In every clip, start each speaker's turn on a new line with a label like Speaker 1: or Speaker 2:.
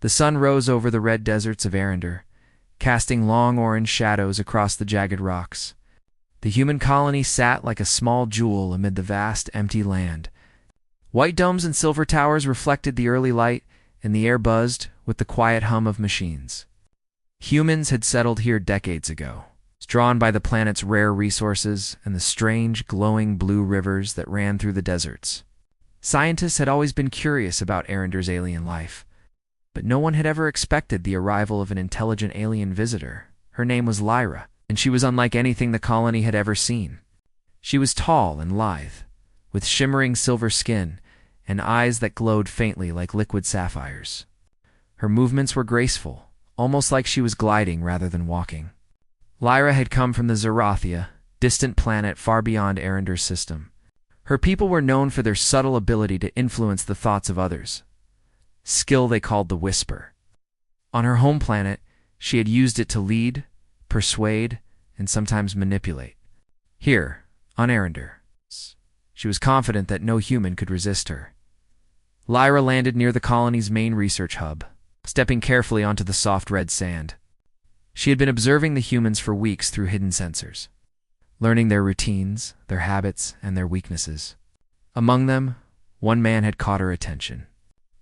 Speaker 1: The sun rose over the red deserts of Arendar, casting long orange shadows across the jagged rocks. The human colony sat like a small jewel amid the vast, empty land. White domes and silver towers reflected the early light, and the air buzzed with the quiet hum of machines. Humans had settled here decades ago, drawn by the planet's rare resources and the strange, glowing blue rivers that ran through the deserts. Scientists had always been curious about Arendar's alien life, but no one had ever expected the arrival of an intelligent alien visitor. Her name was Lyra, and she was unlike anything the colony had ever seen. She was tall and lithe, with shimmering silver skin and eyes that glowed faintly like liquid sapphires. Her movements were graceful, almost like she was gliding rather than walking. Lyra had come from the Zerathia, distant planet far beyond Arendar's system. Her people were known for their subtle ability to influence the thoughts of others, skill they called the Whisper. On her home planet, she had used it to lead, persuade, and sometimes manipulate. Here, on Arendar, she was confident that no human could resist her. Lyra landed near the colony's main research hub, stepping carefully onto the soft red sand. She had been observing the humans for weeks through hidden sensors, learning their routines, their habits, and their weaknesses. Among them, one man had caught her attention.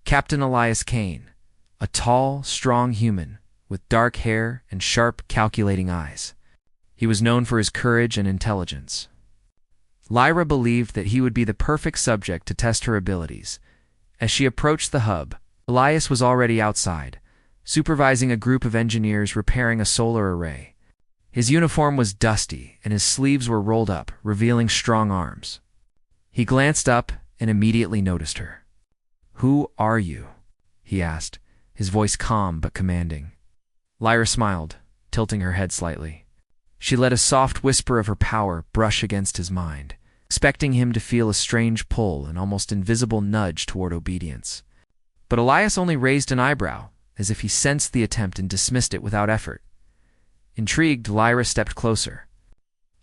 Speaker 1: Captain Elias Kane, a tall, strong human with dark hair and sharp, calculating eyes. He was known for his courage and intelligence. Lyra believed that he would be the perfect subject to test her abilities. As she approached the hub, Elias was already outside, supervising a group of engineers repairing a solar array. His uniform was dusty, and his sleeves were rolled up, revealing strong arms. He glanced up and immediately noticed her. "Who are you?" he asked, his voice calm but commanding. Lyra smiled, tilting her head slightly. She let a soft whisper of her power brush against his mind, expecting him to feel a strange pull, an almost invisible nudge toward obedience. But Elias only raised an eyebrow, as if he sensed the attempt and dismissed it without effort. Intrigued, Lyra stepped closer.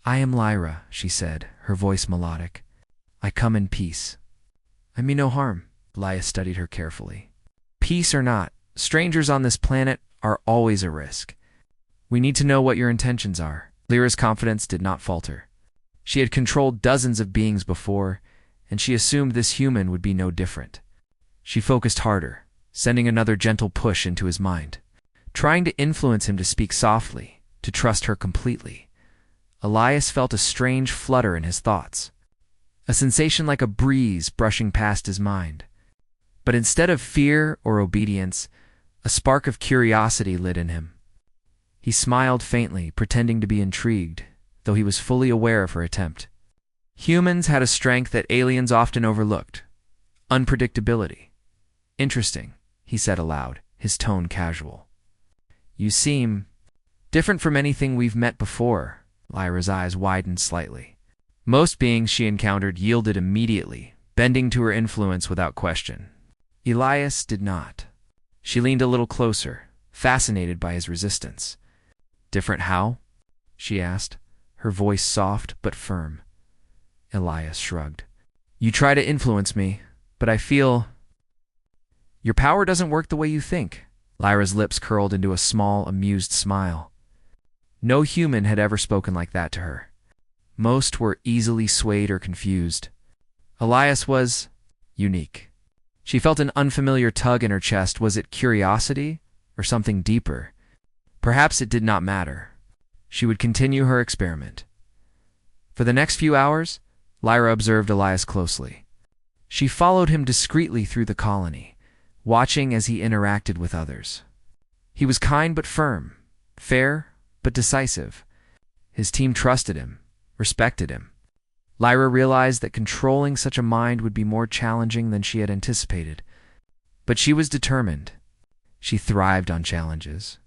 Speaker 1: "I am Lyra," she said, her voice melodic. "I come in peace." "I mean no harm." Elias studied her carefully. "Peace or not, strangers on this planet are always a risk. We need to know what your intentions are." Lyra's confidence did not falter. She had controlled dozens of beings before, and she assumed this human would be no different. She focused harder, sending another gentle push into his mind, trying to influence him to speak softly, to trust her completely. Elias felt a strange flutter in his thoughts, a sensation like a breeze brushing past his mind. But instead of fear or obedience, a spark of curiosity lit in him. He smiled faintly, pretending to be intrigued, though he was fully aware of her attempt. Humans had a strength that aliens often overlooked: unpredictability. "Interesting," he said aloud, his tone casual. "You seem different from anything we've met before." Lyra's eyes widened slightly. Most beings she encountered yielded immediately, bending to her influence without question. Elias did not. She leaned a little closer, fascinated by his resistance. "Different how?" she asked, her voice soft but firm. Elias shrugged. "You try to influence me, but I feel your power doesn't work the way you think." Lyra's lips curled into a small, amused smile. No human had ever spoken like that to her. Most were easily swayed or confused. Elias was unique. She felt an unfamiliar tug in her chest. Was it curiosity or something deeper? Perhaps it did not matter. She would continue her experiment. For the next few hours, Lyra observed Elias closely. She followed him discreetly through the colony, watching as he interacted with others. He was kind but firm, fair but decisive. His team trusted him, respected him. Lyra realized that controlling such a mind would be more challenging than she had anticipated. But she was determined. She thrived on challenges.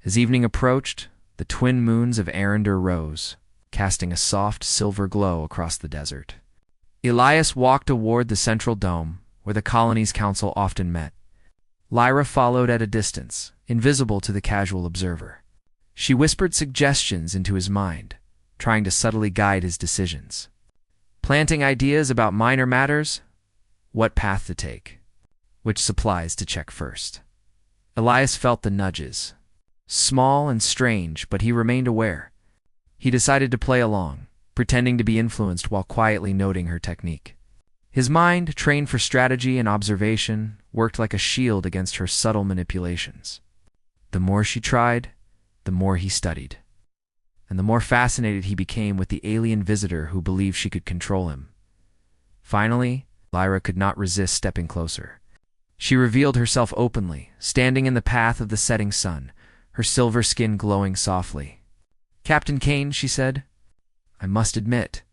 Speaker 1: As evening approached, the twin moons of Arendar rose, casting a soft silver glow across the desert. Elias walked toward the central dome, where the colony's council often met. Lyra followed at a distance, invisible to the casual observer. She whispered suggestions into his mind, trying to subtly guide his decisions. Planting ideas about minor matters: what path to take, which supplies to check first. Elias felt the nudges. Small and strange, but he remained aware. He decided to play along, pretending to be influenced while quietly noting her technique. His mind, trained for strategy and observation, worked like a shield against her subtle manipulations. The more she tried, the more he studied, and the more fascinated he became with the alien visitor who believed she could control him. Finally, Lyra could not resist stepping closer. She revealed herself openly, standing in the path of the setting sun, her silver skin glowing softly. "Captain Kane," she said, "I must admit,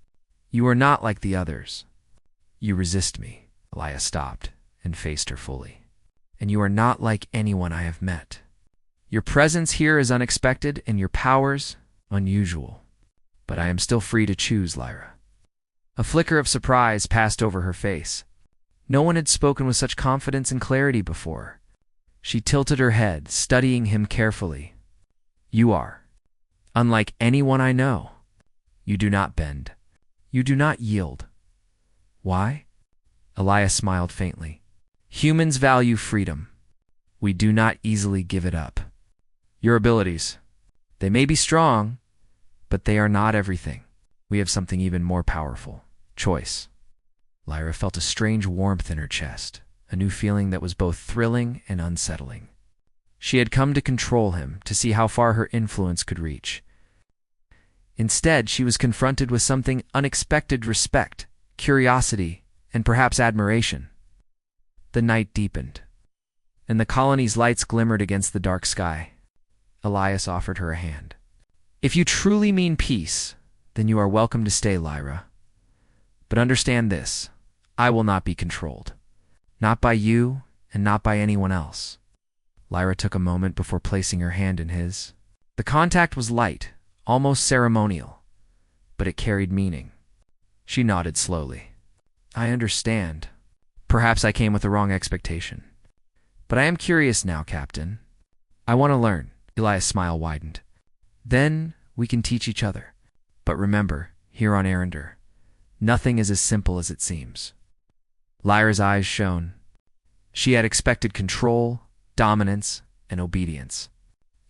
Speaker 1: you are not like the others. You resist me." Elias stopped and faced her fully. "And you are not like anyone I have met. Your presence here is unexpected and your powers unusual. But I am still free to choose, Lyra." A flicker of surprise passed over her face. No one had spoken with such confidence and clarity before. She tilted her head, studying him carefully. "You are unlike anyone I know. You do not bend. You do not yield. Why?" Elias smiled faintly. "Humans value freedom. We do not easily give it up. Your abilities, they may be strong, but they are not everything. We have something even more powerful. Choice." Lyra felt a strange warmth in her chest, a new feeling that was both thrilling and unsettling. She had come to control him, to see how far her influence could reach. Instead, she was confronted with something unexpected: respect, curiosity, and perhaps admiration. The night deepened, and the colony's lights glimmered against the dark sky. Elias offered her a hand. "If you truly mean peace, then you are welcome to stay, Lyra. But understand this, I will not be controlled. Not by you, and not by anyone else." Lyra took a moment before placing her hand in his. The contact was light, almost ceremonial, but it carried meaning. She nodded slowly. "I understand. Perhaps I came with the wrong expectation. But I am curious now, Captain. I want to learn." Elias' smile widened. "Then we can teach each other. But remember, here on Arender, nothing is as simple as it seems." Lyra's eyes shone. She had expected control, dominance, and obedience.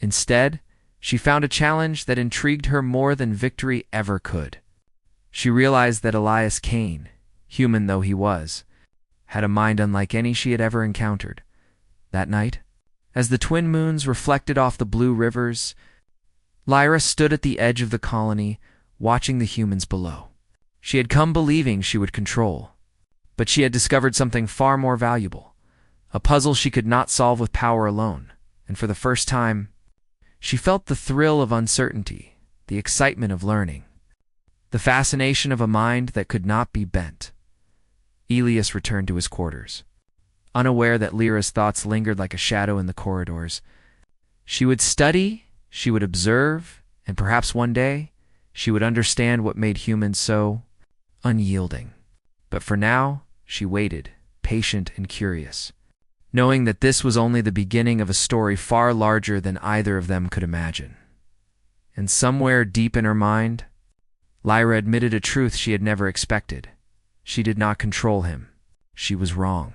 Speaker 1: Instead, she found a challenge that intrigued her more than victory ever could. She realized that Elias Kane, human though he was, had a mind unlike any she had ever encountered. That night, as the twin moons reflected off the blue rivers, Lyra stood at the edge of the colony, watching the humans below. She had come believing she would control, but she had discovered something far more valuable, a puzzle she could not solve with power alone, and for the first time, she felt the thrill of uncertainty, the excitement of learning, the fascination of a mind that could not be bent. Elias returned to his quarters, unaware that Lyra's thoughts lingered like a shadow in the corridors. She would study, she would observe, and perhaps one day, she would understand what made humans so unyielding. But for now, she waited, patient and curious, knowing that this was only the beginning of a story far larger than either of them could imagine. And somewhere deep in her mind, Lyra admitted a truth she had never expected. She did not control him. She was wrong.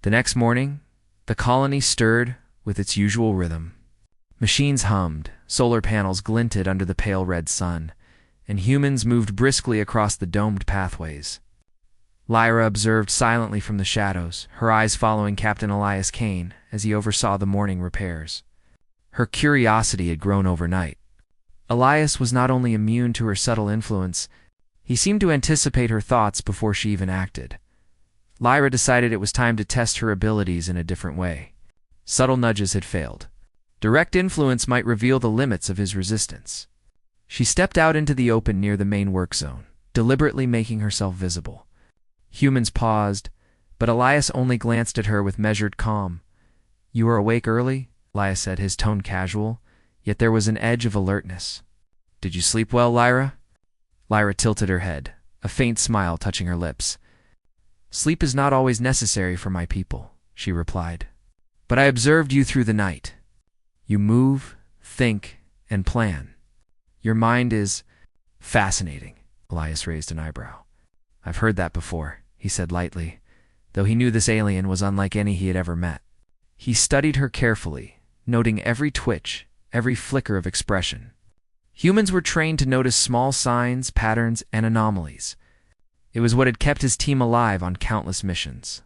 Speaker 1: The next morning, the colony stirred with its usual rhythm. Machines hummed, solar panels glinted under the pale red sun, and humans moved briskly across the domed pathways. Lyra observed silently from the shadows, her eyes following Captain Elias Kane as he oversaw the morning repairs. Her curiosity had grown overnight. Elias was not only immune to her subtle influence, he seemed to anticipate her thoughts before she even acted. Lyra decided it was time to test her abilities in a different way. Subtle nudges had failed. Direct influence might reveal the limits of his resistance. She stepped out into the open near the main work zone, deliberately making herself visible. Humans paused, but Elias only glanced at her with measured calm. "You are awake early?" Elias said, his tone casual, yet there was an edge of alertness. "Did you sleep well, Lyra?" Lyra tilted her head, a faint smile touching her lips. "Sleep is not always necessary for my people," she replied. "But I observed you through the night. You move, think, and plan. Your mind is fascinating." Elias raised an eyebrow. "I've heard that before," he said lightly, though he knew this alien was unlike any he had ever met. He studied her carefully, noting every twitch, every flicker of expression. Humans were trained to notice small signs, patterns, and anomalies. It was what had kept his team alive on countless missions.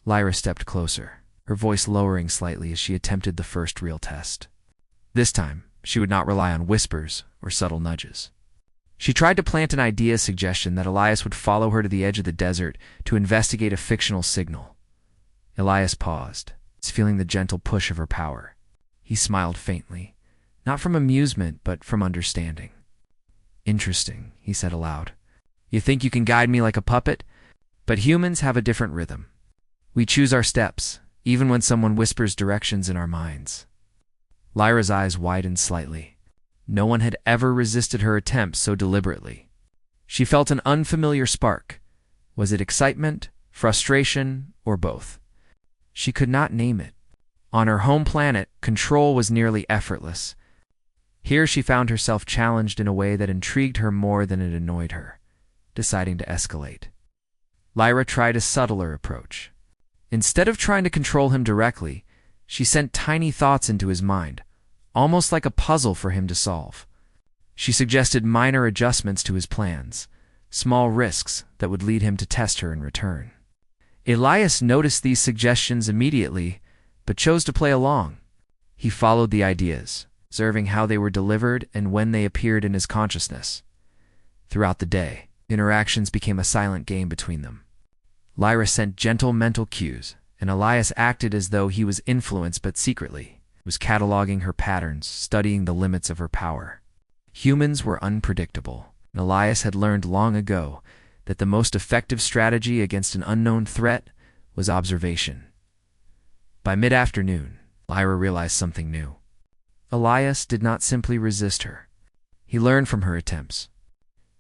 Speaker 1: Lyra stepped closer, her voice lowering slightly as she attempted the first real test. This time, she would not rely on whispers or subtle nudges. She tried to plant an idea suggestion that Elias would follow her to the edge of the desert to investigate a fictional signal. Elias paused, feeling the gentle push of her power. He smiled faintly, not from amusement, but from understanding. "Interesting," he said aloud. "You think you can guide me like a puppet? But humans have a different rhythm. We choose our steps, even when someone whispers directions in our minds." Lyra's eyes widened slightly. No one had ever resisted her attempts so deliberately. She felt an unfamiliar spark. Was it excitement, frustration, or both? She could not name it. On her home planet, control was nearly effortless. Here she found herself challenged in a way that intrigued her more than it annoyed her, deciding to escalate. Lyra tried a subtler approach. Instead of trying to control him directly, she sent tiny thoughts into his mind, almost like a puzzle for him to solve. She suggested minor adjustments to his plans, small risks that would lead him to test her in return. Elias noticed these suggestions immediately, but chose to play along. He followed the ideas, observing how they were delivered and when they appeared in his consciousness. Throughout the day, interactions became a silent game between them. Lyra sent gentle mental cues, and Elias acted as though he was influenced but secretly. He was cataloging her patterns, studying the limits of her power. Humans were unpredictable, and Elias had learned long ago that the most effective strategy against an unknown threat was observation. By mid-afternoon, Lyra realized something new. Elias did not simply resist her. He learned from her attempts.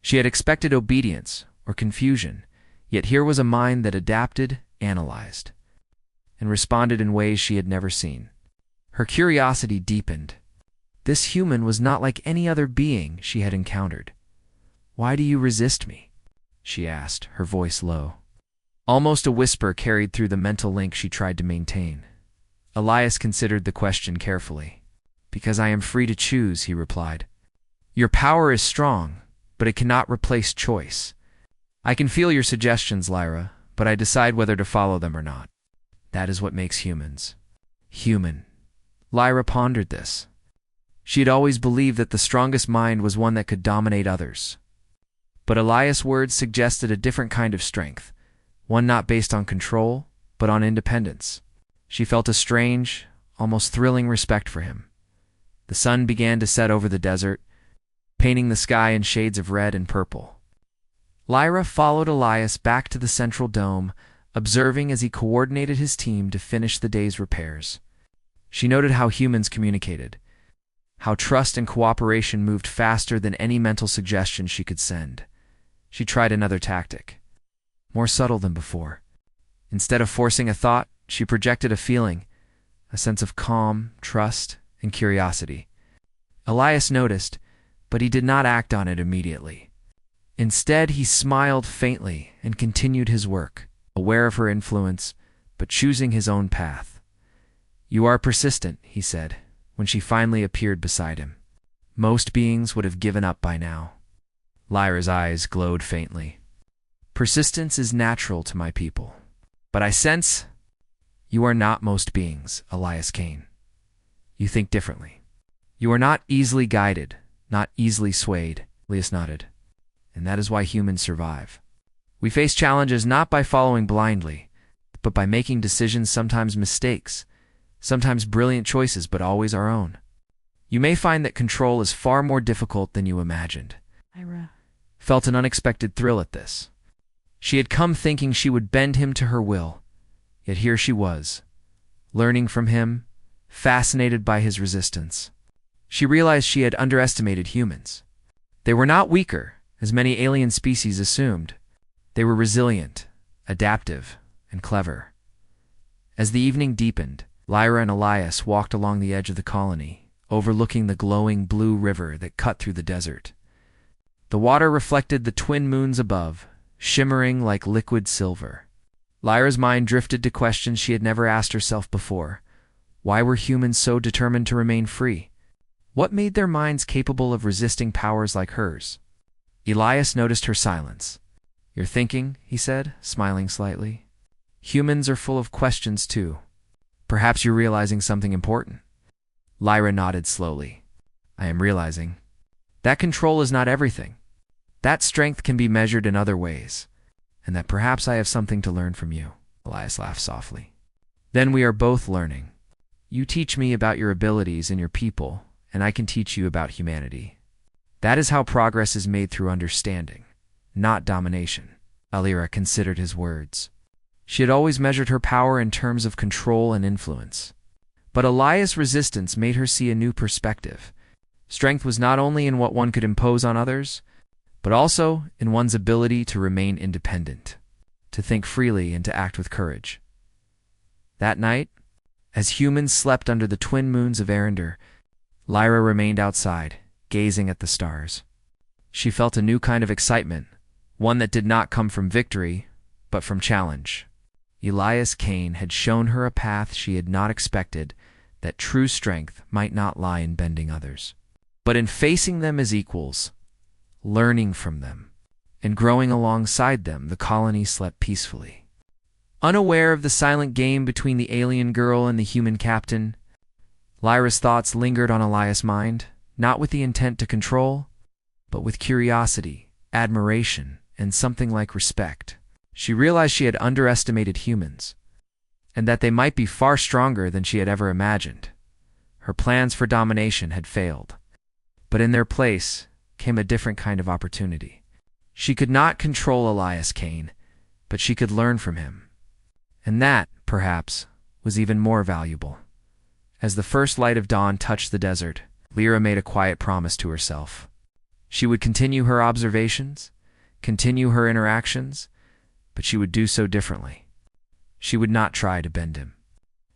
Speaker 1: She had expected obedience or confusion, yet here was a mind that adapted, analyzed, and responded in ways she had never seen. Her curiosity deepened. This human was not like any other being she had encountered. "Why do you resist me?" she asked, her voice low. Almost a whisper carried through the mental link she tried to maintain. Elias considered the question carefully. "Because I am free to choose," he replied. "Your power is strong, but it cannot replace choice. I can feel your suggestions, Lyra, but I decide whether to follow them or not. That is what makes humans human." Lyra pondered this. She had always believed that the strongest mind was one that could dominate others. But Elias' words suggested a different kind of strength, one not based on control, but on independence. She felt a strange, almost thrilling respect for him. The sun began to set over the desert, painting the sky in shades of red and purple. Lyra followed Elias back to the central dome, observing as he coordinated his team to finish the day's repairs. She noted how humans communicated, how trust and cooperation moved faster than any mental suggestion she could send. She tried another tactic, more subtle than before. Instead of forcing a thought, she projected a feeling, a sense of calm, trust, and curiosity. Elias noticed, but he did not act on it immediately. Instead, he smiled faintly and continued his work, aware of her influence, but choosing his own path. "You are persistent," he said, when she finally appeared beside him. "Most beings would have given up by now." Lyra's eyes glowed faintly. "Persistence is natural to my people. But I sense you are not most beings, Elias Kane. You think differently. You are not easily guided, not easily swayed." Elias nodded. "And that is why humans survive. We face challenges not by following blindly, but by making decisions, sometimes mistakes, sometimes brilliant choices, but always our own. You may find that control is far more difficult than you imagined."
Speaker 2: Lyra
Speaker 1: felt an unexpected thrill at this. She had come thinking she would bend him to her will, yet here she was, learning from him, fascinated by his resistance. She realized she had underestimated humans. They were not weaker, as many alien species assumed. They were resilient, adaptive, and clever. As the evening deepened, Lyra and Elias walked along the edge of the colony, overlooking the glowing blue river that cut through the desert. The water reflected the twin moons above, shimmering like liquid silver. Lyra's mind drifted to questions she had never asked herself before. Why were humans so determined to remain free? What made their minds capable of resisting powers like hers? Elias noticed her silence. "You're thinking," he said, smiling slightly. "Humans are full of questions, too. Perhaps you're realizing something important." Lyra nodded slowly. "I am realizing that control is not everything. That strength can be measured in other ways, and that perhaps I have something to learn from you." Elias laughed softly. "Then we are both learning. You teach me about your abilities and your people, and I can teach you about humanity. That is how progress is made, through understanding, not domination." Lyra considered his words. She had always measured her power in terms of control and influence. But Elias' resistance made her see a new perspective. Strength was not only in what one could impose on others, but also in one's ability to remain independent, to think freely, and to act with courage. That night, as humans slept under the twin moons of Arendar, Lyra remained outside, gazing at the stars. She felt a new kind of excitement, one that did not come from victory, but from challenge. Elias Kane had shown her a path she had not expected, that true strength might not lie in bending others, but in facing them as equals, learning from them, and growing alongside them. The colony slept peacefully. Unaware of the silent game between the alien girl and the human captain, Lyra's thoughts lingered on Elias' mind, not with the intent to control, but with curiosity, admiration, and something like respect. She realized she had underestimated humans, and that they might be far stronger than she had ever imagined. Her plans for domination had failed, but in their place came a different kind of opportunity. She could not control Elias Kane, but she could learn from him. And that, perhaps, was even more valuable. As the first light of dawn touched the desert, Lyra made a quiet promise to herself. She would continue her observations, continue her interactions, but she would do so differently. She would not try to bend him.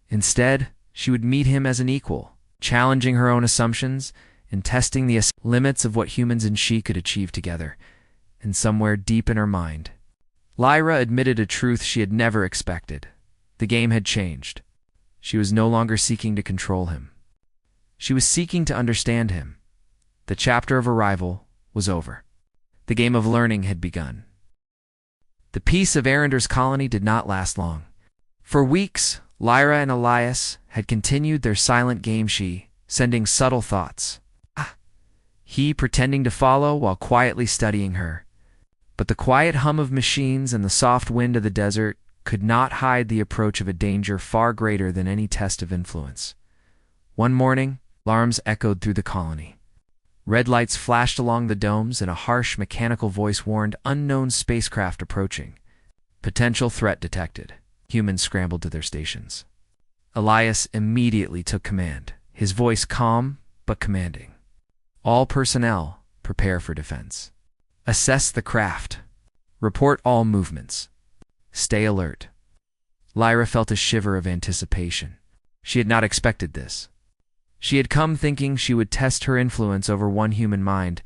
Speaker 1: Instead, she would meet him as an equal, challenging her own assumptions and testing the limits of what humans and she could achieve together. And somewhere deep in her mind, Lyra admitted a truth she had never expected. The game had changed. She was no longer seeking to control him. She was seeking to understand him. The chapter of arrival was over. The game of learning had begun. The peace of Arendar's colony did not last long. For weeks, Lyra and Elias had continued their silent game, she sending subtle thoughts. He pretending to follow while quietly studying her. But the quiet hum of machines and the soft wind of the desert could not hide the approach of a danger far greater than any test of influence. One morning, alarms echoed through the colony. Red lights flashed along the domes, and a harsh mechanical voice warned unknown spacecraft approaching. Potential threat detected. Humans scrambled to their stations. Elias immediately took command, his voice calm but commanding. "All personnel, prepare for defense. Assess the craft. Report all movements. Stay alert." Lyra felt a shiver of anticipation. She had not expected this. She had come thinking she would test her influence over one human mind,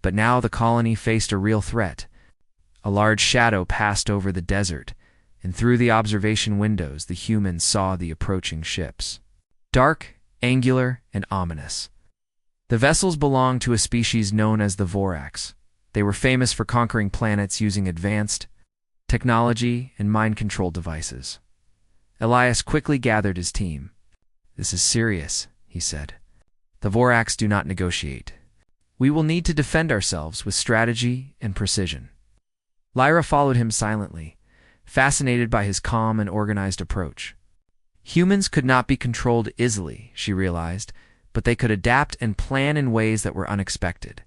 Speaker 1: but now the colony faced a real threat. A large shadow passed over the desert, and through the observation windows the humans saw the approaching ships. Dark, angular, and ominous. The vessels belonged to a species known as the Orcs. They were famous for conquering planets using advanced technology and mind control devices. Elias quickly gathered his team. "This is serious," he said. "The Orcs do not negotiate. We will need to defend ourselves with strategy and precision." Lyra followed him silently, fascinated by his calm and organized approach. Humans could not be controlled easily, she realized, but they could adapt and plan in ways that were unexpected.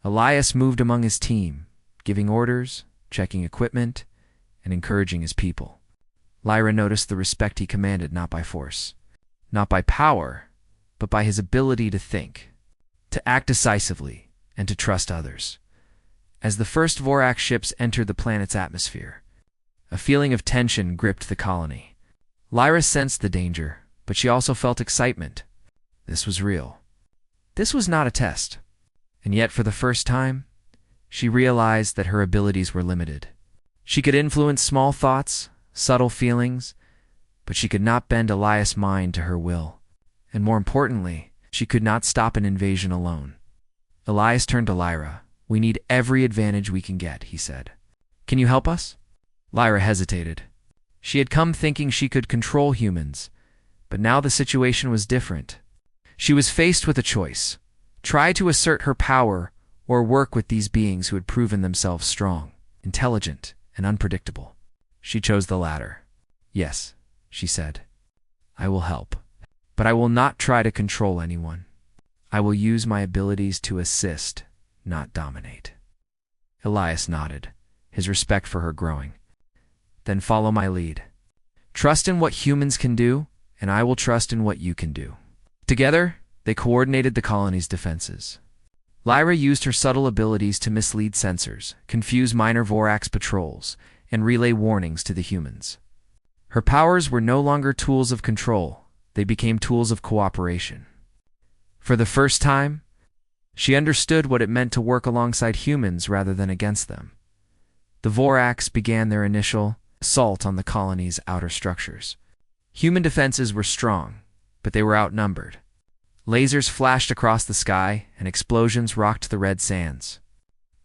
Speaker 1: Elias moved among his team, giving orders, checking equipment, and encouraging his people. Lyra noticed the respect he commanded not by force, not by power, but by his ability to think, to act decisively, and to trust others. As the first Vorak ships entered the planet's atmosphere, a feeling of tension gripped the colony. Lyra sensed the danger, but she also felt excitement. This was real. This was not a test. And yet, for the first time, she realized that her abilities were limited. She could influence small thoughts, subtle feelings, but she could not bend Elias' mind to her will. And more importantly, she could not stop an invasion alone. Elias turned to Lyra. "We need every advantage we can get," he said. "Can you help us?" Lyra hesitated. She had come thinking she could control humans, but now the situation was different. She was faced with a choice: try to assert her power or work with these beings who had proven themselves strong, intelligent, and unpredictable. She chose the latter. "Yes," she said. "I will help. But I will not try to control anyone. I will use my abilities to assist, not dominate." Elias nodded, his respect for her growing. "Then follow my lead. Trust in what humans can do, and I will trust in what you can do." Together, they coordinated the colony's defenses. Lyra used her subtle abilities to mislead sensors, confuse minor Vorax patrols, and relay warnings to the humans. Her powers were no longer tools of control. They became tools of cooperation. For the first time, she understood what it meant to work alongside humans rather than against them. The Vorax began their initial assault on the colony's outer structures. Human defenses were strong, but they were outnumbered. Lasers flashed across the sky, and explosions rocked the red sands.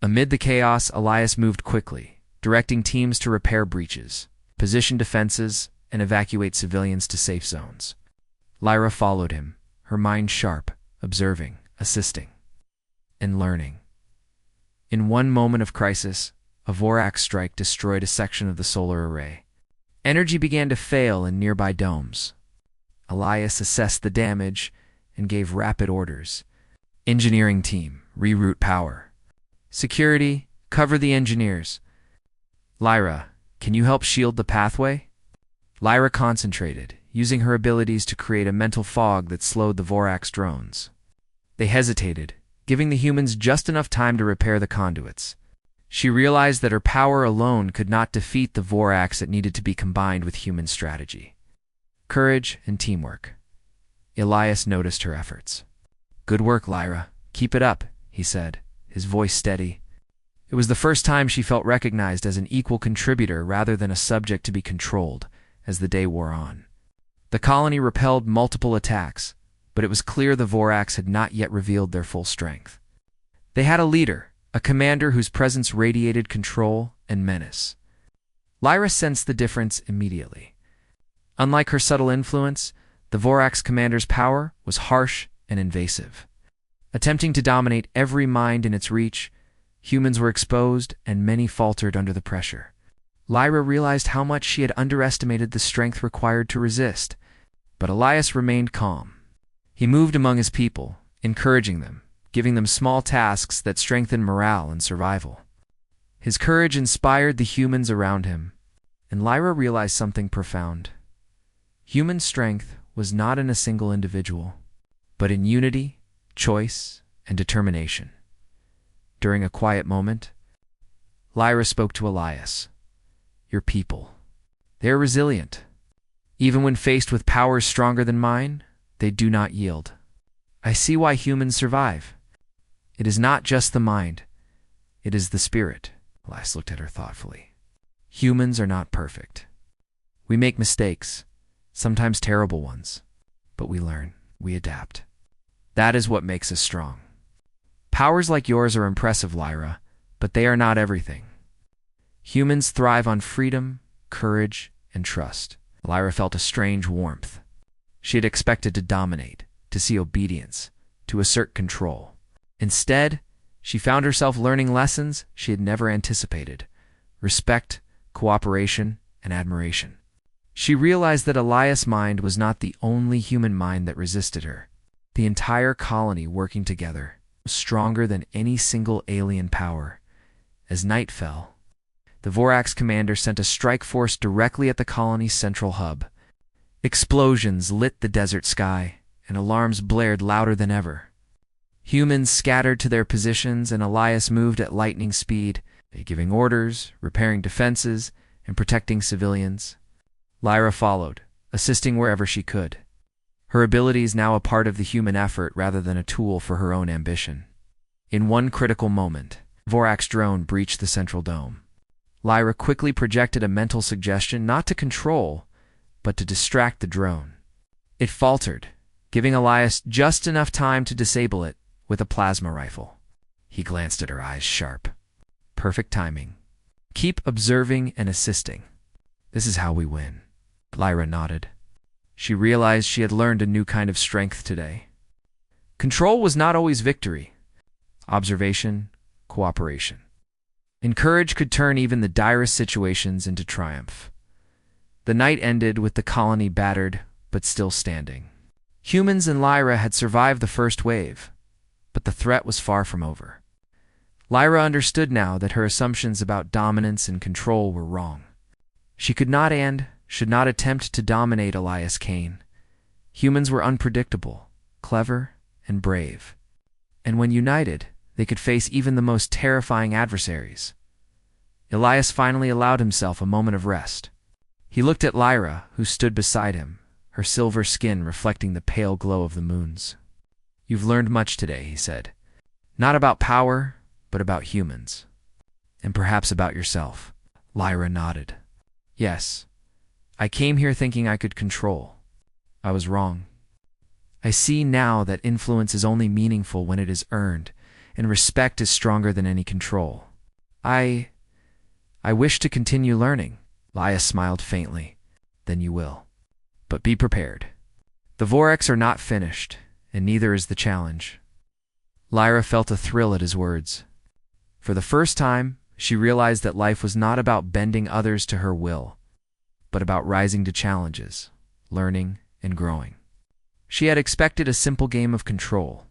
Speaker 1: Amid the chaos, Elias moved quickly, directing teams to repair breaches, position defenses, and evacuate civilians to safe zones. Lyra followed him, her mind sharp, observing, assisting, and learning. In one moment of crisis, a Vorax strike destroyed a section of the solar array. Energy began to fail in nearby domes. Elias assessed the damage and gave rapid orders. "Engineering team, reroute power. Security, cover the engineers. Lyra, can you help shield the pathway?" Lyra concentrated, using her abilities to create a mental fog that slowed the Vorax drones. They hesitated, giving the humans just enough time to repair the conduits. She realized that her power alone could not defeat the Vorax that needed to be combined with human strategy, courage, and teamwork. Elias noticed her efforts. "Good work, Lyra. Keep it up," he said, his voice steady. It was the first time she felt recognized as an equal contributor rather than a subject to be controlled as the day wore on. The colony repelled multiple attacks, but it was clear the Vorax had not yet revealed their full strength. They had a leader, a commander whose presence radiated control and menace. Lyra sensed the difference immediately. Unlike her subtle influence, the Vorax commander's power was harsh and invasive. Attempting to dominate every mind in its reach, humans were exposed and many faltered under the pressure. Lyra realized how much she had underestimated the strength required to resist, but Elias remained calm. He moved among his people, encouraging them, giving them small tasks that strengthened morale and survival. His courage inspired the humans around him, and Lyra realized something profound. Human strength was not in a single individual, but in unity, choice, and determination. During a quiet moment, Lyra spoke to Elias. "Your people. They are resilient. Even when faced with powers stronger than mine, they do not yield. I see why humans survive. It is not just the mind. It is the spirit." Elias looked at her thoughtfully. "Humans are not perfect. We make mistakes, sometimes terrible ones, but we learn, we adapt. That is what makes us strong. Powers like yours are impressive, Lyra, but they are not everything. Humans thrive on freedom, courage, and trust." Lyra felt a strange warmth. She had expected to dominate, to see obedience, to assert control. Instead, she found herself learning lessons she had never anticipated: respect, cooperation, and admiration. She realized that Elias' mind was not the only human mind that resisted her. The entire colony working together was stronger than any single alien power. As night fell, the Vorax commander sent a strike force directly at the colony's central hub. Explosions lit the desert sky, and alarms blared louder than ever. Humans scattered to their positions, and Elias moved at lightning speed, giving orders, repairing defenses, and protecting civilians. Lyra followed, assisting wherever she could. Her abilities now a part of the human effort rather than a tool for her own ambition. In one critical moment, Vorax drone breached the central dome. Lyra quickly projected a mental suggestion not to control, but to distract the drone. It faltered, giving Elias just enough time to disable it with a plasma rifle. He glanced at her eyes sharp. Perfect timing. Keep observing and assisting. This is how we win. Lyra nodded. She realized she had learned a new kind of strength today. Control was not always victory. Observation, cooperation. And courage could turn even the direst situations into triumph. The night ended with the colony battered, but still standing. Humans and Lyra had survived the first wave, but the threat was far from over. Lyra understood now that her assumptions about dominance and control were wrong. She could not and should not attempt to dominate Elias Kane. Humans were unpredictable, clever, and brave. And when united, they could face even the most terrifying adversaries. Elias finally allowed himself a moment of rest. He looked at Lyra, who stood beside him, her silver skin reflecting the pale glow of the moons. "You've learned much today," he said. "Not about power, but about humans. And perhaps about yourself." Lyra nodded. "Yes. I came here thinking I could control. I was wrong. I see now that influence is only meaningful when it is earned, and respect is stronger than any control. I wish to continue learning." Lyra smiled faintly. "Then you will. But be prepared. The Voracks are not finished, and neither is the challenge." Lyra felt a thrill at his words. For the first time, she realized that life was not about bending others to her will, but about rising to challenges, learning, and growing. She had expected a simple game of control.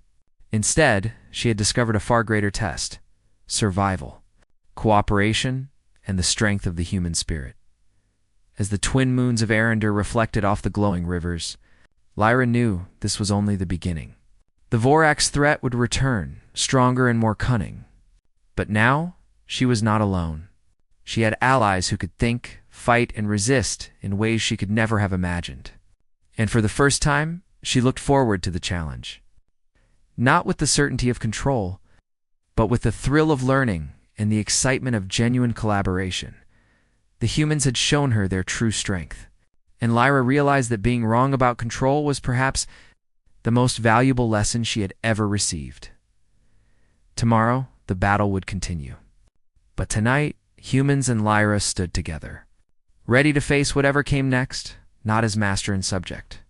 Speaker 1: Instead, she had discovered a far greater test: survival, cooperation, and the strength of the human spirit. As the twin moons of Arendar reflected off the glowing rivers, Lyra knew this was only the beginning. The Voracks' threat would return, stronger and more cunning. But now, she was not alone. She had allies who could think, fight, and resist in ways she could never have imagined. And for the first time, she looked forward to the challenge. Not with the certainty of control, but with the thrill of learning and the excitement of genuine collaboration. The humans had shown her their true strength, and Lyra realized that being wrong about control was perhaps the most valuable lesson she had ever received. Tomorrow, the battle would continue. But tonight, humans and Lyra stood together, ready to face whatever came next, not as master and subject,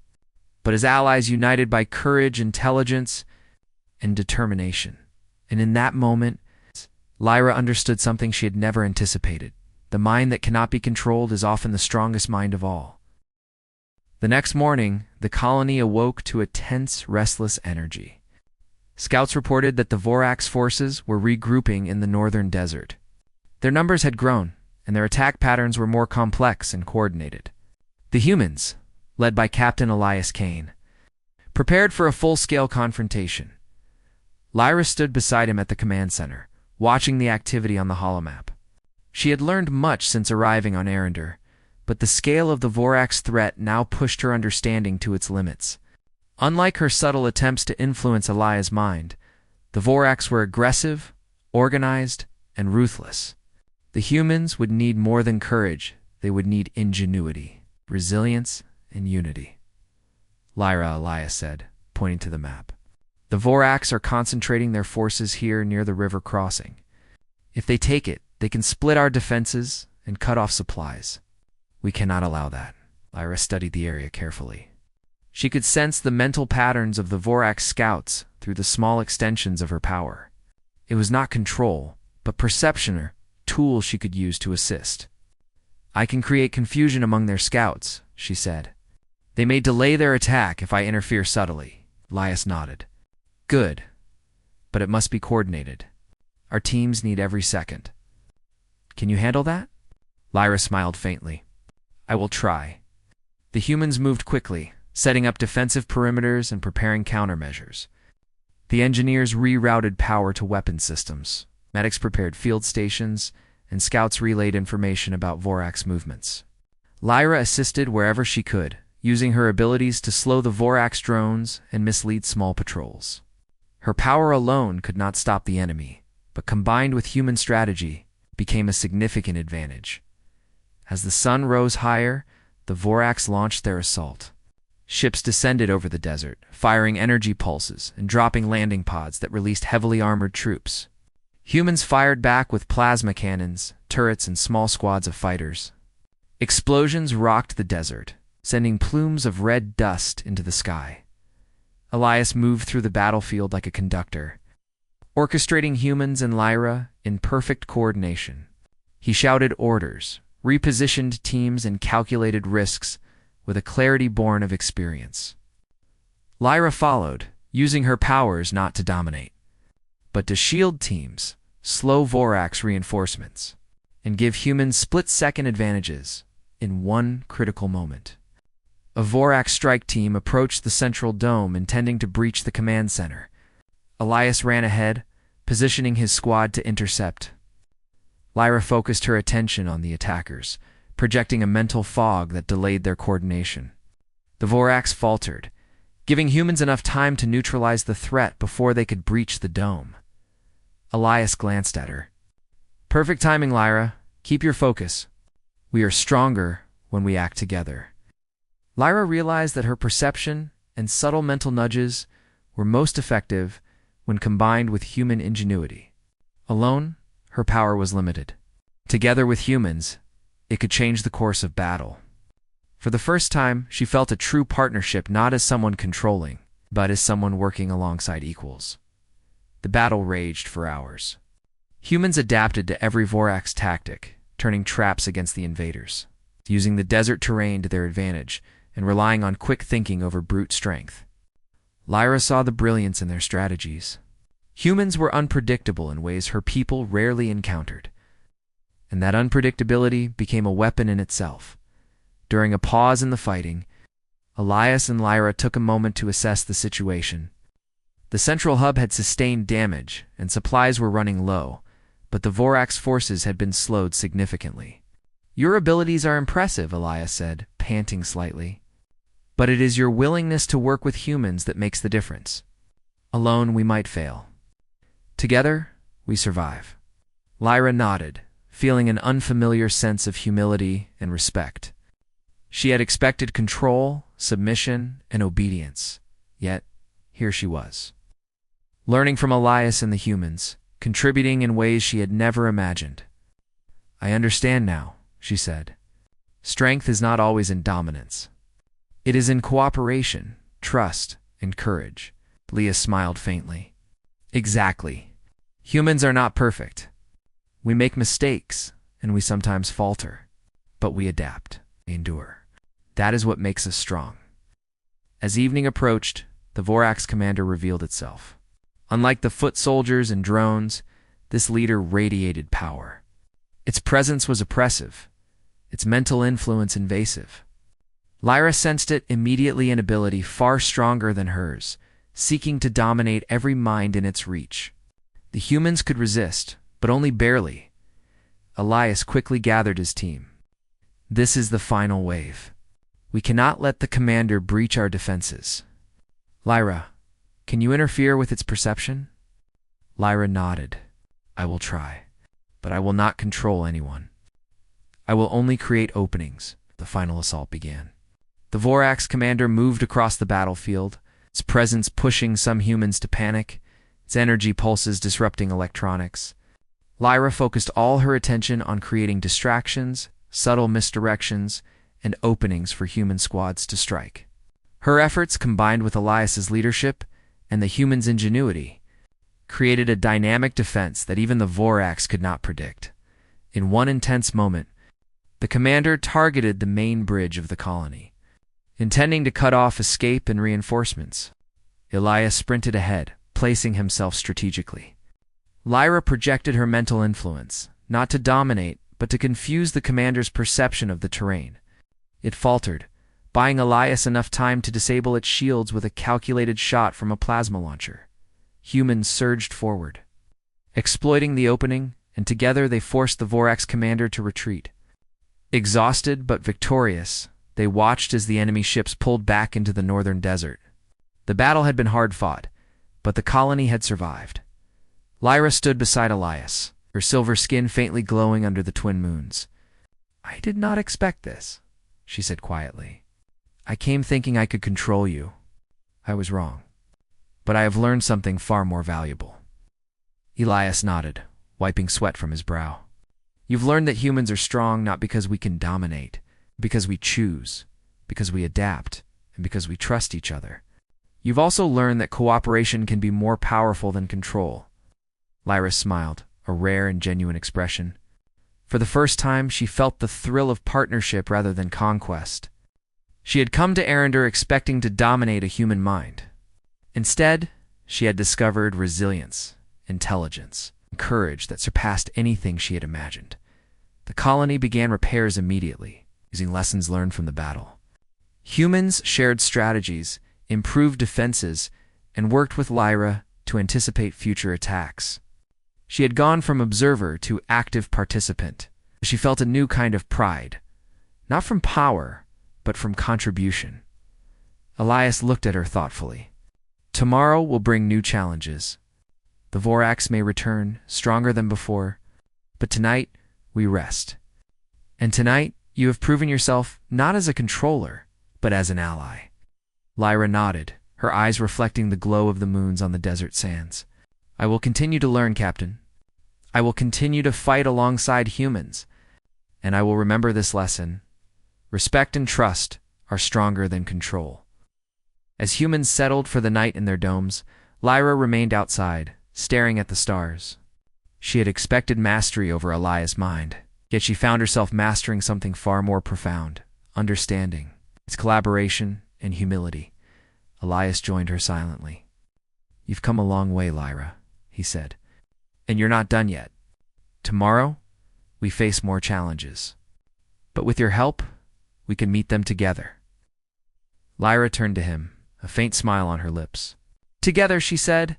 Speaker 1: but as allies united by courage, intelligence, and determination. And in that moment, Lyra understood something she had never anticipated. The mind that cannot be controlled is often the strongest mind of all. The next morning, the colony awoke to a tense, restless energy. Scouts reported that the Voracks forces were regrouping in the northern desert. Their numbers had grown, and their attack patterns were more complex and coordinated. The humans, led by Captain Elias Kane, prepared for a full-scale confrontation. Lyra stood beside him at the command center, watching the activity on the holomap. She had learned much since arriving on Arendar, but the scale of the Voracks' threat now pushed her understanding to its limits. Unlike her subtle attempts to influence Elias' mind, the Voracks were aggressive, organized, and ruthless. The humans would need more than courage. They would need ingenuity, resilience, and unity. "Lyra," Elias said, pointing to the map. "The Voracks are concentrating their forces here near the river crossing. If they take it, they can split our defenses and cut off supplies. We cannot allow that." Lyra studied the area carefully. She could sense the mental patterns of the Vorax scouts through the small extensions of her power. It was not control, but perception, or tool she could use to assist. "I can create confusion among their scouts," she said. "They may delay their attack if I interfere subtly." Elias nodded. "Good, but it must be coordinated. Our teams need every second." "Can you handle that?" Lyra smiled faintly. "I will try." The humans moved quickly, setting up defensive perimeters and preparing countermeasures. The engineers rerouted power to weapon systems. Medics prepared field stations, and scouts relayed information about Vorax movements. Lyra assisted wherever she could, using her abilities to slow the Vorax drones and mislead small patrols. Her power alone could not stop the enemy, but combined with human strategy, became a significant advantage. As the sun rose higher, the Vorax launched their assault. Ships descended over the desert, firing energy pulses and dropping landing pods that released heavily armored troops. Humans fired back with plasma cannons, turrets, and small squads of fighters. Explosions rocked the desert, sending plumes of red dust into the sky. Elias moved through the battlefield like a conductor, orchestrating humans and Lyra in perfect coordination. He shouted orders, repositioned teams, and calculated risks with a clarity born of experience. Lyra followed, using her powers not to dominate, but to shield teams, slow Vorax reinforcements, and give humans split-second advantages in one critical moment. A Vorax strike team approached the central dome, intending to breach the command center. Elias ran ahead, positioning his squad to intercept. Lyra focused her attention on the attackers, projecting a mental fog that delayed their coordination. The Vorax faltered, giving humans enough time to neutralize the threat before they could breach the dome. Elias glanced at her. "Perfect timing, Lyra. Keep your focus. We are stronger when we act together." Lyra realized that her perception and subtle mental nudges were most effective when combined with human ingenuity. Alone, her power was limited. Together with humans, it could change the course of battle. For the first time, she felt a true partnership, not as someone controlling, but as someone working alongside equals. The battle raged for hours. Humans adapted to every Vorax tactic, turning traps against the invaders, using the desert terrain to their advantage, and relying on quick thinking over brute strength. Lyra saw the brilliance in their strategies. Humans were unpredictable in ways her people rarely encountered, and that unpredictability became a weapon in itself. During a pause in the fighting, Elias and Lyra took a moment to assess the situation. The central hub had sustained damage, and supplies were running low, but the Vorax forces had been slowed significantly. "Your abilities are impressive," Elias said, panting slightly. "But it is your willingness to work with humans that makes the difference. Alone, we might fail. Together, we survive." Lyra nodded, feeling an unfamiliar sense of humility and respect. She had expected control, submission, and obedience, yet here she was, learning from Elias and the humans, contributing in ways she had never imagined. "I understand now," she said. "Strength is not always in dominance. It is in cooperation, trust, and courage." Leah smiled faintly. "Exactly. Humans are not perfect. We make mistakes, and we sometimes falter. But we adapt, we endure. That is what makes us strong." As evening approached, the Vorax commander revealed itself. Unlike the foot soldiers and drones, this leader radiated power. Its presence was oppressive, its mental influence invasive. Lyra sensed it immediately, an ability far stronger than hers, seeking to dominate every mind in its reach. The humans could resist, but only barely. Elias quickly gathered his team. "This is the final wave. We cannot let the commander breach our defenses. Lyra, can you interfere with its perception?" Lyra nodded. "I will try, but I will not control anyone. I will only create openings." The final assault began. The Vorax commander moved across the battlefield, its presence pushing some humans to panic, its energy pulses disrupting electronics. Lyra focused all her attention on creating distractions, subtle misdirections, and openings for human squads to strike. Her efforts, combined with Elias's leadership and the humans' ingenuity, created a dynamic defense that even the Vorax could not predict. In one intense moment, the commander targeted the main bridge of the colony, intending to cut off escape and reinforcements. Elias sprinted ahead, placing himself strategically. Lyra projected her mental influence, not to dominate, but to confuse the commander's perception of the terrain. It faltered, buying Elias enough time to disable its shields with a calculated shot from a plasma launcher. Humans surged forward, exploiting the opening, and together they forced the Vorax commander to retreat. Exhausted but victorious, they watched as the enemy ships pulled back into the northern desert. The battle had been hard fought, but the colony had survived. Lyra stood beside Elias, her silver skin faintly glowing under the twin moons. "I did not expect this," she said quietly. "I came thinking I could control you. I was wrong. But I have learned something far more valuable." Elias nodded, wiping sweat from his brow. "You've learned that humans are strong not because we can dominate, because we choose, because we adapt, and because we trust each other. You've also learned that cooperation can be more powerful than control." Lyra smiled, a rare and genuine expression. For the first time, she felt the thrill of partnership rather than conquest. She had come to Arendar expecting to dominate a human mind. Instead, she had discovered resilience, intelligence, and courage that surpassed anything she had imagined. The colony began repairs immediately, using lessons learned from the battle. Humans shared strategies, improved defenses, and worked with Lyra to anticipate future attacks. She had gone from observer to active participant. She felt a new kind of pride, not from power, but from contribution. Elias looked at her thoughtfully. "Tomorrow will bring new challenges. The Vorax may return, stronger than before, but tonight we rest. And tonight you have proven yourself not as a controller, but as an ally." Lyra nodded, her eyes reflecting the glow of the moons on the desert sands. "I will continue to learn, Captain. I will continue to fight alongside humans, and I will remember this lesson. Respect and trust are stronger than control." As humans settled for the night in their domes, Lyra remained outside, staring at the stars. She had expected mastery over Elias' mind, yet she found herself mastering something far more profound: understanding, its collaboration, and humility. Elias joined her silently. "You've come a long way, Lyra," he said. "And you're not done yet. Tomorrow, we face more challenges. But with your help, we can meet them together." Lyra turned to him, a faint smile on her lips. "Together," she said.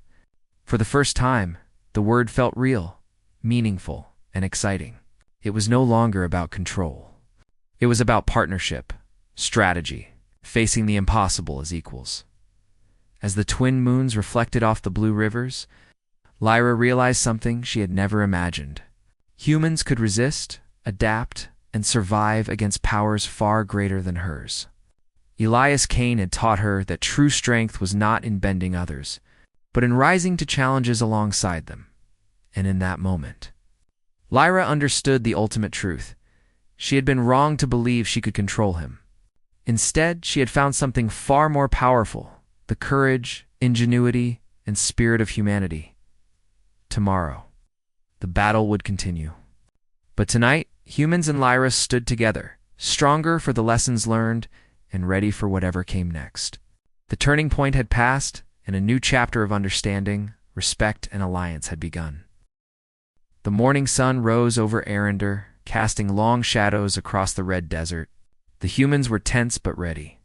Speaker 1: For the first time, the word felt real, meaningful, and exciting. It was no longer about control. It was about partnership, strategy, facing the impossible as equals. As the twin moons reflected off the blue rivers, Lyra realized something she had never imagined. Humans could resist, adapt, and survive against powers far greater than hers. Elias Kane had taught her that true strength was not in bending others, but in rising to challenges alongside them. And in that moment, Lyra understood the ultimate truth. She had been wrong to believe she could control him. Instead, she had found something far more powerful: the courage, ingenuity, and spirit of humanity. Tomorrow, the battle would continue. But tonight, humans and Lyra stood together, stronger for the lessons learned and ready for whatever came next. The turning point had passed, and a new chapter of understanding, respect, and alliance had begun. The morning sun rose over Arendar, casting long shadows across the red desert. The humans were tense but ready.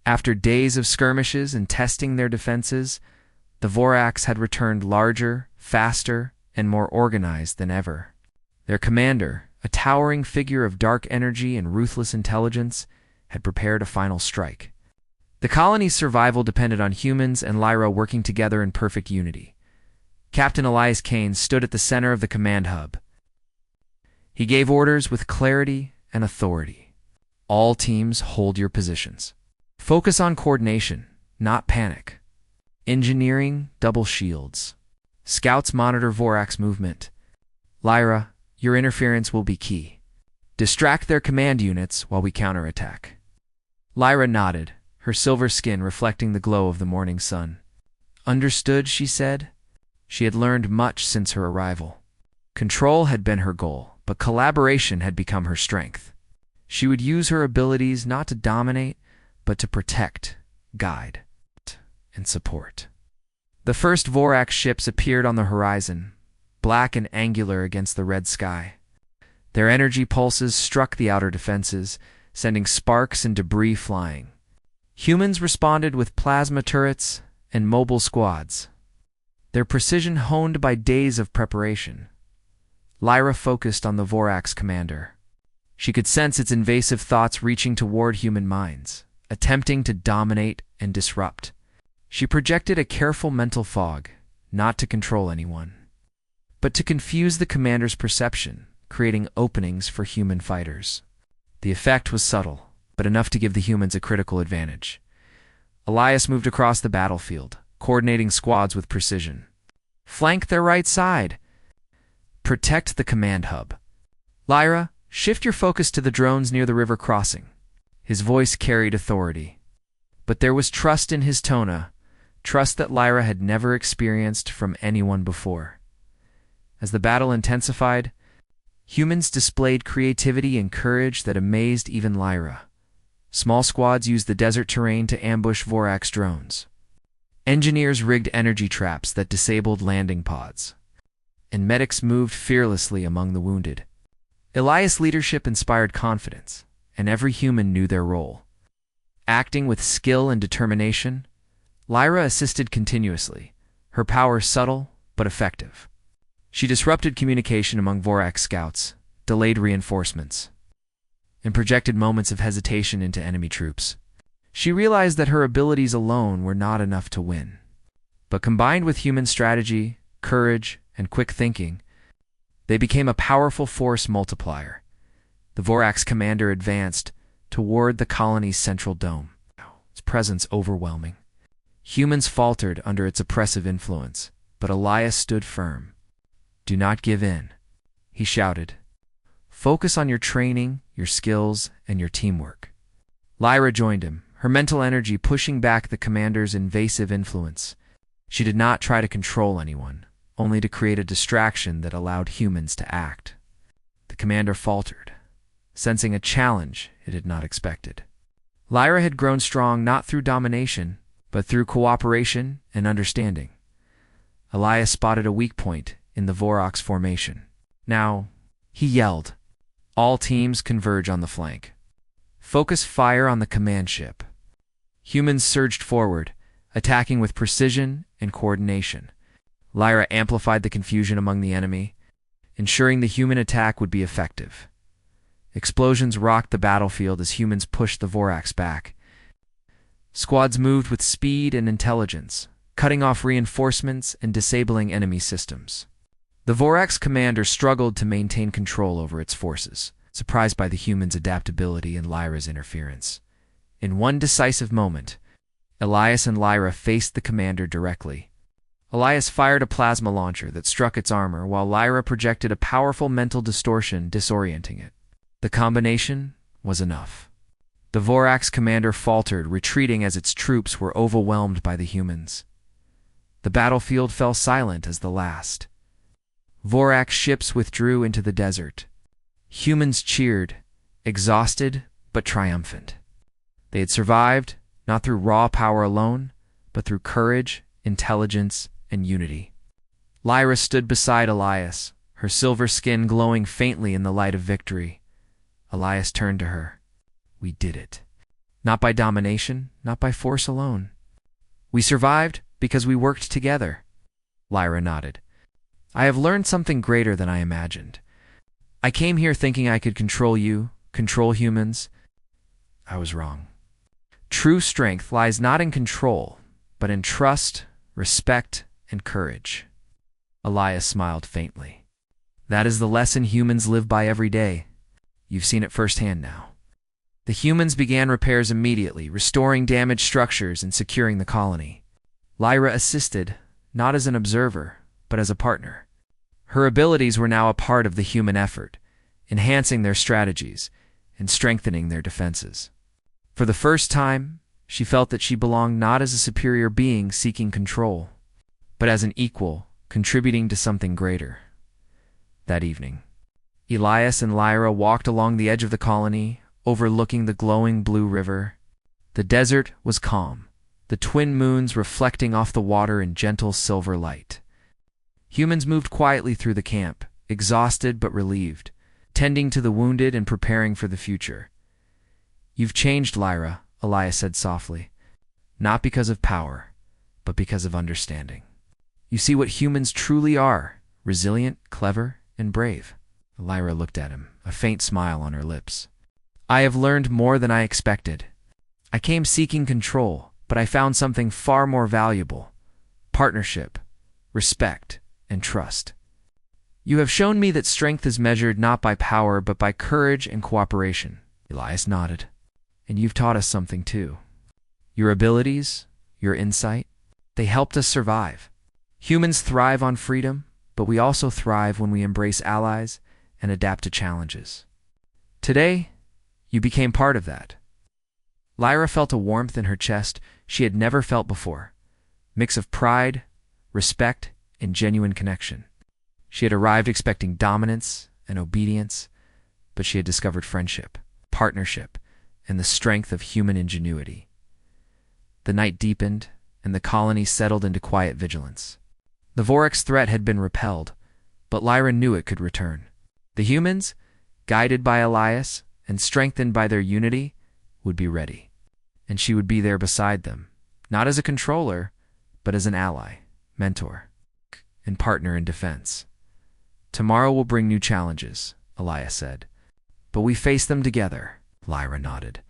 Speaker 1: After days of skirmishes and testing their defenses, the Vorax had returned larger, faster, and more organized than ever. Their commander, a towering figure of dark energy and ruthless intelligence, had prepared a final strike. The colony's survival depended on humans and Lyra working together in perfect unity. Captain Elias Kane stood at the center of the command hub. He gave orders with clarity and authority. "All teams, hold your positions. Focus on coordination, not panic. Engineering, double shields. Scouts monitor Vorax movement. Lyra, your interference will be key. Distract their command units while we counterattack." Lyra nodded, her silver skin reflecting the glow of the morning sun. "Understood," she said. She had learned much since her arrival. Control had been her goal, but collaboration had become her strength. She would use her abilities not to dominate, but to protect, guide, and support. The first Vorax ships appeared on the horizon, black and angular against the red sky. Their energy pulses struck the outer defenses, sending sparks and debris flying. Humans responded with plasma turrets and mobile squads, their precision honed by days of preparation. Lyra focused on the Vorax commander. She could sense its invasive thoughts reaching toward human minds, attempting to dominate and disrupt. She projected a careful mental fog, not to control anyone, but to confuse the commander's perception, creating openings for human fighters. The effect was subtle, but enough to give the humans a critical advantage. Elias moved across the battlefield, coordinating squads with precision. Flank their right side. Protect the command hub. Lyra, shift your focus to the drones near the river crossing. His voice carried authority. But there was trust in his tone, trust that Lyra had never experienced from anyone before. As the battle intensified, humans displayed creativity and courage that amazed even Lyra. Small squads used the desert terrain to ambush Vorax drones. Engineers rigged energy traps that disabled landing pods. And medics moved fearlessly among the wounded. Elias' leadership inspired confidence, and every human knew their role. Acting with skill and determination, Lyra assisted continuously, her power subtle but effective. She disrupted communication among Vorax scouts, delayed reinforcements, and projected moments of hesitation into enemy troops. She realized that her abilities alone were not enough to win. But combined with human strategy, courage, and quick thinking, they became a powerful force multiplier. The Vorax commander advanced toward the colony's central dome, its presence overwhelming. Humans faltered under its oppressive influence, but Elias stood firm. "Do not give in," he shouted. "Focus on your training, your skills, and your teamwork." Lyra joined him, her mental energy pushing back the commander's invasive influence. She did not try to control anyone, only to create a distraction that allowed humans to act. The commander faltered, sensing a challenge it had not expected. Lyra had grown strong not through domination, but through cooperation and understanding. Elias spotted a weak point in the Vorax formation. "Now," he yelled, "all teams converge on the flank. Focus fire on the command ship." Humans surged forward, attacking with precision and coordination. Lyra amplified the confusion among the enemy, ensuring the human attack would be effective. Explosions rocked the battlefield as humans pushed the Vorax back. Squads moved with speed and intelligence, cutting off reinforcements and disabling enemy systems. The Vorax commander struggled to maintain control over its forces, surprised by the humans' adaptability and Lyra's interference. In one decisive moment, Elias and Lyra faced the commander directly. Elias fired a plasma launcher that struck its armor, while Lyra projected a powerful mental distortion, disorienting it. The combination was enough. The Vorax commander faltered, retreating as its troops were overwhelmed by the humans. The battlefield fell silent as the last. Vorax ships withdrew into the desert. Humans cheered, exhausted but triumphant. They had survived, not through raw power alone, but through courage, intelligence, and unity. Lyra stood beside Elias, her silver skin glowing faintly in the light of victory. Elias turned to her. "We did it. Not by domination, not by force alone. We survived because we worked together." Lyra nodded. "I have learned something greater than I imagined. I came here thinking I could control you, control humans. I was wrong. True strength lies not in control, but in trust, respect, and courage." Elias smiled faintly. "That is the lesson humans live by every day. You've seen it firsthand now." The humans began repairs immediately, restoring damaged structures and securing the colony. Lyra assisted, not as an observer, but as a partner. Her abilities were now a part of the human effort, enhancing their strategies and strengthening their defenses. For the first time, she felt that she belonged not as a superior being seeking control, but as an equal, contributing to something greater. That evening, Elias and Lyra walked along the edge of the colony, overlooking the glowing blue river. The desert was calm, the twin moons reflecting off the water in gentle silver light. Humans moved quietly through the camp, exhausted but relieved, tending to the wounded and preparing for the future. "You've changed, Lyra," Elias said softly. "Not because of power, but because of understanding. You see what humans truly are, resilient, clever, and brave." Lyra looked at him, a faint smile on her lips. "I have learned more than I expected. I came seeking control, but I found something far more valuable: partnership, respect, and trust. You have shown me that strength is measured not by power but by courage and cooperation. Elias nodded. And you've taught us something too. Your abilities, your insight, they helped us survive. Humans thrive on freedom, but we also thrive when we embrace allies and adapt to challenges. Today, you became part of that. Lyra felt a warmth in her chest she had never felt before, mix of pride, respect, and genuine connection. She had arrived expecting dominance and obedience, but she had discovered friendship, partnership, and the strength of human ingenuity. The night deepened, and the colony settled into quiet vigilance. The Vorac's threat had been repelled, but Lyra knew it could return. The humans, guided by Elias and strengthened by their unity, would be ready. And she would be there beside them, not as a controller, but as an ally, mentor, and partner in defense. Tomorrow will bring new challenges, Elias said. But we face them together, Lyra nodded.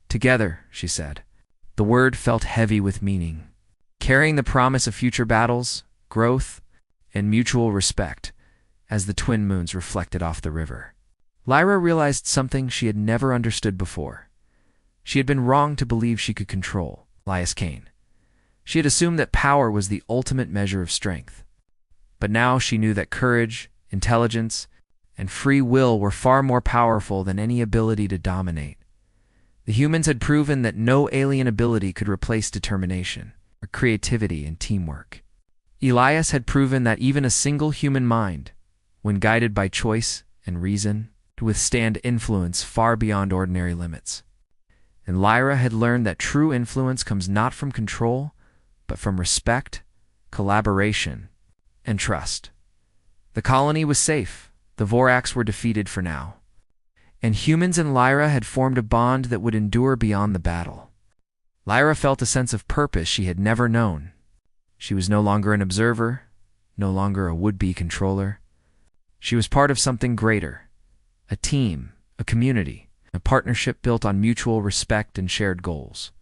Speaker 1: Together, she said. The word felt heavy with meaning, carrying the promise of future battles, growth, and mutual respect as the twin moons reflected off the river. Lyra realized something she had never understood before. She had been wrong to believe she could control Elias Kane. She had assumed that power was the ultimate measure of strength. But now she knew that courage, intelligence, and free will were far more powerful than any ability to dominate. The humans had proven that no alien ability could replace determination, or creativity, and teamwork. Elias had proven that even a single human mind, when guided by choice and reason, could withstand influence far beyond ordinary limits. And Lyra had learned that true influence comes not from control, but from respect, collaboration, and trust. The colony was safe, the Vorac's were defeated for now, and humans and Lyra had formed a bond that would endure beyond the battle. Lyra felt a sense of purpose she had never known. She was no longer an observer, no longer a would-be controller. She was part of something greater, a team, a community, a partnership built on mutual respect and shared goals.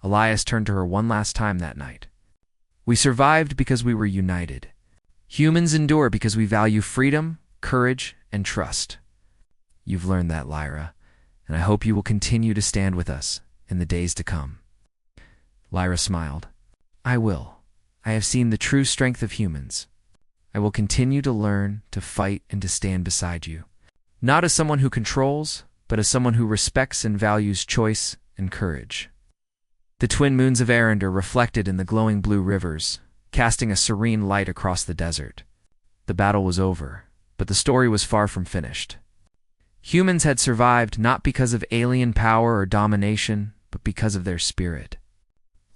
Speaker 1: Elias turned to her one last time that night. We survived because we were united. Humans endure because we value freedom, courage, and trust. You've learned that, Lyra, and I hope you will continue to stand with us in the days to come. Lyra smiled. I will. I have seen the true strength of humans. I will continue to learn, to fight, and to stand beside you. Not as someone who controls, but as someone who respects and values choice and courage. The twin moons of Arendar reflected in the glowing blue rivers, casting a serene light across the desert. The battle was over, but the story was far from finished. Humans had survived not because of alien power or domination, but because of their spirit.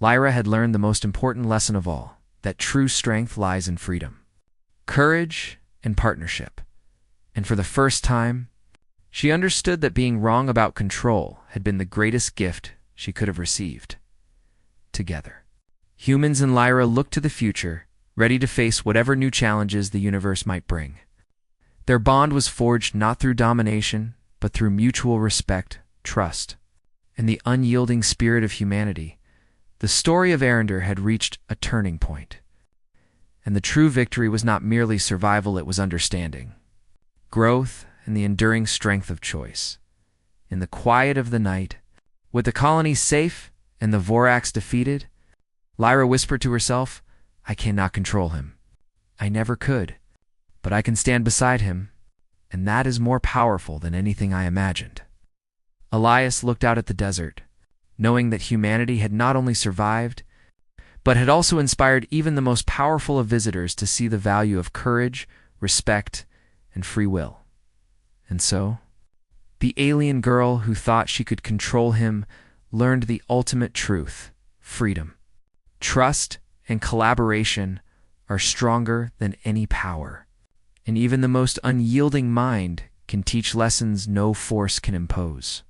Speaker 1: Lyra had learned the most important lesson of all, that true strength lies in freedom, courage, and partnership. And for the first time, she understood that being wrong about control had been the greatest gift she could have received. Together, humans and Lyra looked to the future, ready to face whatever new challenges the universe might bring. Their bond was forged not through domination, but through mutual respect, trust, and the unyielding spirit of humanity. The story of Arendar had reached a turning point, and the true victory was not merely survival, it was understanding, growth, and the enduring strength of choice. In the quiet of the night, with the colony safe and the Vorac's defeated, Lyra whispered to herself, I cannot control him. I never could, but I can stand beside him, and that is more powerful than anything I imagined. Elias looked out at the desert, knowing that humanity had not only survived, but had also inspired even the most powerful of visitors to see the value of courage, respect, and free will. And so, the alien girl who thought she could control him learned the ultimate truth: freedom, trust, and collaboration are stronger than any power, and even the most unyielding mind can teach lessons no force can impose.